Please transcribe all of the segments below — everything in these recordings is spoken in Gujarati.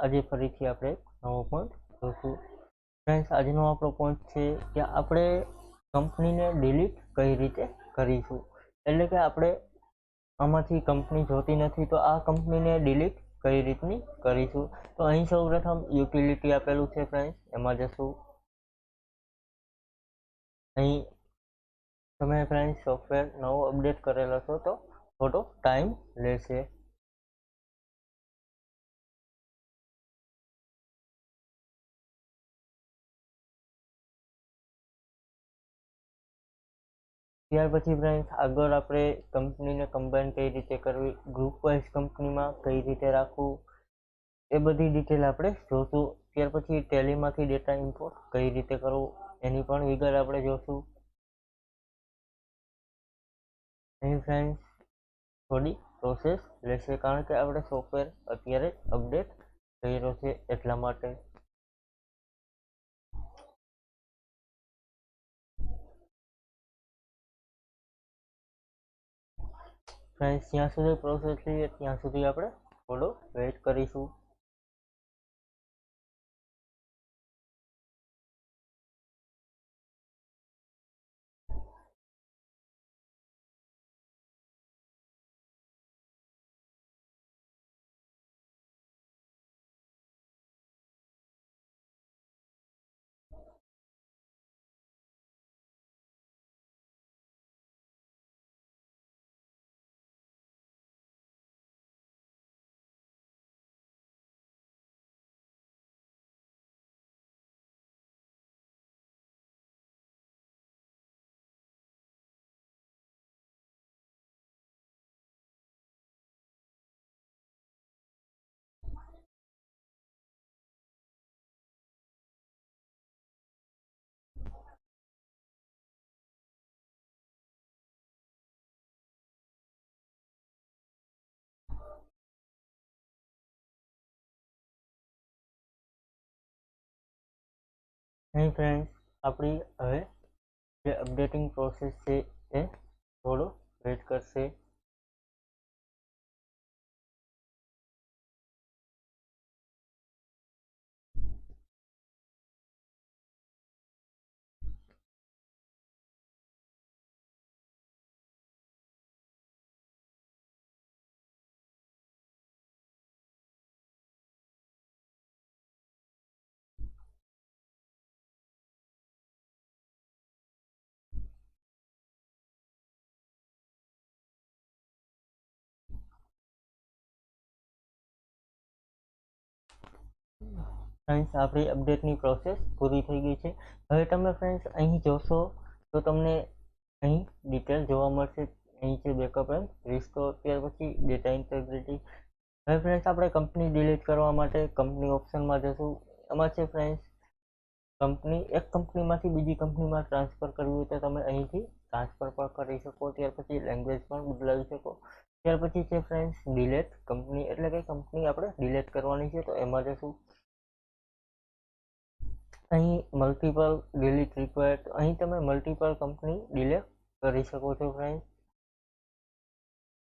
આજે ફરીથી આપણે નવો પોઈન્ટ જોશું. ફ્રેન્ડ્સ, આજનો આપણો પોઈન્ટ છે કે આપણે કંપનીને ડિલીટ કઈ રીતે કરીશું. એટલે કે આપણે આમાંથી કંપની જોતી નથી તો આ કંપનીને ડિલીટ કઈ રીતની કરીશું. તો અહીં સૌપ્રથમ યુટિલિટી આપેલું છે ફ્રેન્ડ્સ, એમાં જશું. અહીં તમે ફ્રેન્ડ્સ સોફ્ટવેર નવો અપડેટ કરેલો છો તો થોડો ટાઈમ લેશે. ત્યાર પછી ફ્રેન્ડ્સ આગળ આપણે કંપનીને કમ્બાઈન કઈ રીતે કરવી, ગ્રુપ વાઇઝ કંપનીમાં કઈ રીતે રાખવું, એ બધી ડિટેલ આપણે જોશું. ત્યાર પછી ટેલીમાંથી ડેટા ઇમ્પોર્ટ કઈ રીતે કરવું એની પણ વિગત આપણે જોશું. અહીં ફ્રેન્ડ્સ થોડી પ્રોસેસ લેશે કારણ કે આપણે સોફ્ટવેર અત્યારે અપડેટ કર્યો છે એટલા માટે. ફ્રેન્ડ્સ જ્યાં સુધી પ્રોસેસ લઈએ ત્યાં સુધી આપણે થોડો વેઇટ કરીશું. અહીં ફ્રેન્ડ્સ આપણી હવે જે અપડેટિંગ પ્રોસેસ છે એ થોડો વેઇટ કરશે. ફ્રેન્ડ્સ આપણી અપડેટની પ્રોસેસ પૂરી થઈ ગઈ છે. હવે તમે ફ્રેન્ડ્સ અહીં જોશો તો તમને અહીં ડિટેલ જોવા મળશે. અહીં છે બેકઅપ એન્ડ રિસ્ટોર, ત્યાર પછી ડેટા ઇન્ટેગ્રિટી. હવે ફ્રેન્ડ્સ આપણે કંપની ડિલીટ કરવા માટે કંપની ઓપ્શનમાં જશું. એમાં છે ફ્રેન્ડ્સ કંપની, એક કંપનીમાંથી બીજી કંપનીમાં ટ્રાન્સફર કરવી હોય તો તમે અહીંથી ટ્રાન્સફર પણ કરી શકો. ત્યાર પછી લેંગ્વેજ પણ બદલાવી શકો. ત્યાર પછી છે ફ્રેન્ડ્સ ડિલીટ કંપની, એટલે કે કંપની આપણે ડિલીટ કરવાની છે તો એમાં જશું. અહીં મલ્ટિપલ ડિલીટ રિક્વાયર્ડ, અહીં તમે મલ્ટિપલ કંપની ડિલીટ કરી શકો છો ફ્રેન્ડ્સ.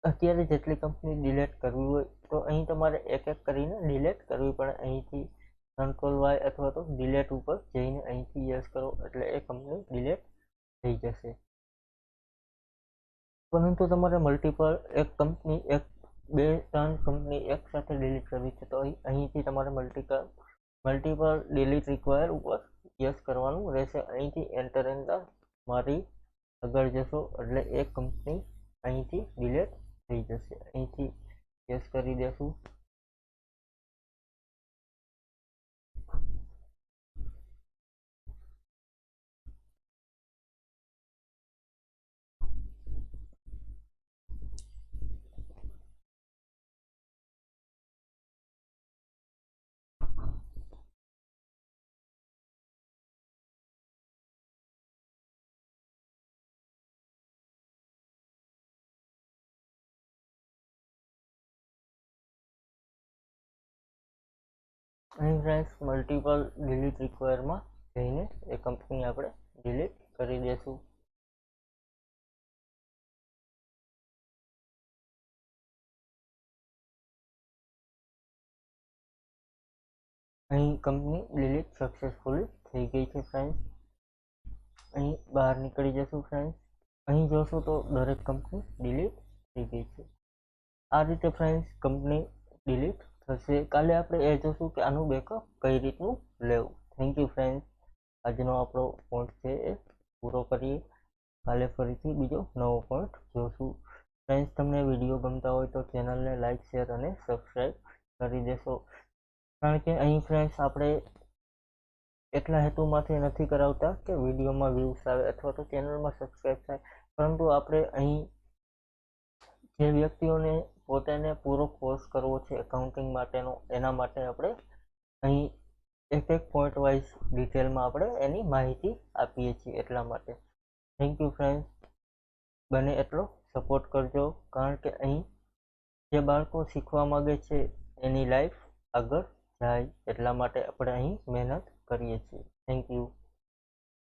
અત્યારે જેટલી કંપની ડિલીટ કરવી હોય તો અહીં તમારે એક એક કરીને ડિલીટ કરવી પડે. અહીંથી કંટ્રોલ વાય અથવા તો ડિલીટ ઉપર જઈને અહીંથી યસ કરો એટલે એ કંપની ડિલીટ થઈ જશે. પરંતુ તમારે મલ્ટિપલ એક કંપની, એક બે ત્રણ કંપની એક સાથે ડિલીટ કરવી છે તો અહીંથી તમારે મલ્ટિપલ ડિલીટ રિક્વાયર ઉપર યસ કરવાનું રહેશે. અહીંથી એન્ટર એન્ટર મારી આગળ જશો એટલે એક કંપની અહીંથી ડિલીટ થઈ જશે. અહીંથી યસ કરી દેશું. અહીં ફ્રેન્ડ્સ મલ્ટિપલ ડિલીટ રિક્વાયરમાં જઈને એ કંપની આપણે ડિલીટ કરી દેશું. અહીં કંપની ડિલીટ સક્સેસફુલી થઈ ગઈ છે ફ્રેન્ડ્સ. અહીં બહાર નીકળી જશું ફ્રેન્ડ્સ. અહીં જોશું તો દરેક કંપની ડિલીટ થઈ ગઈ છે. આ રીતે ફ્રેન્ડ્સ કંપની ડિલીટ થશે. કાલે આપણે એ જોશું કે આનું બેકઅપ કઈ રીતનું લેવું. Thank you friends. આજનો આપણો પોઈન્ટ છે એ પૂરો કરીએ. કાલે ફરીથી બીજો નવો પોઈન્ટ જોશું. ફ્રેન્ડ્સ, તમને વિડીયો ગમતા હોય તો ચેનલને લાઇક, શેર અને સબસ્ક્રાઈબ કરી દેશો. કારણ કે અહીં ફ્રેન્ડ્સ આપણે એટલા હેતુમાંથી નથી કરાવતા કે વિડીયોમાં વ્યૂઝ આવે અથવા તો ચેનલમાં સબસ્ક્રાઈબ થાય, પરંતુ આપણે અહીં જે વ્યક્તિઓને પોતાને પૂરો કોર્સ કરવો છે એકાઉન્ટિંગ માટેનો, એના માટે આપણે અહીં એક પોઈન્ટ વાઇઝ ડિટેલમાં આપણે એની માહિતી આપીએ છીએ. એટલા માટે થેન્ક યુ ફ્રેન્ડ્સ. બને એટલો સપોર્ટ કરજો, કારણ કે અહીં જે બાળકો શીખવા માગે છે એની લાઈફ આગળ જાય, એટલા માટે આપણે અહીં મહેનત કરીએ છીએ. Thank you.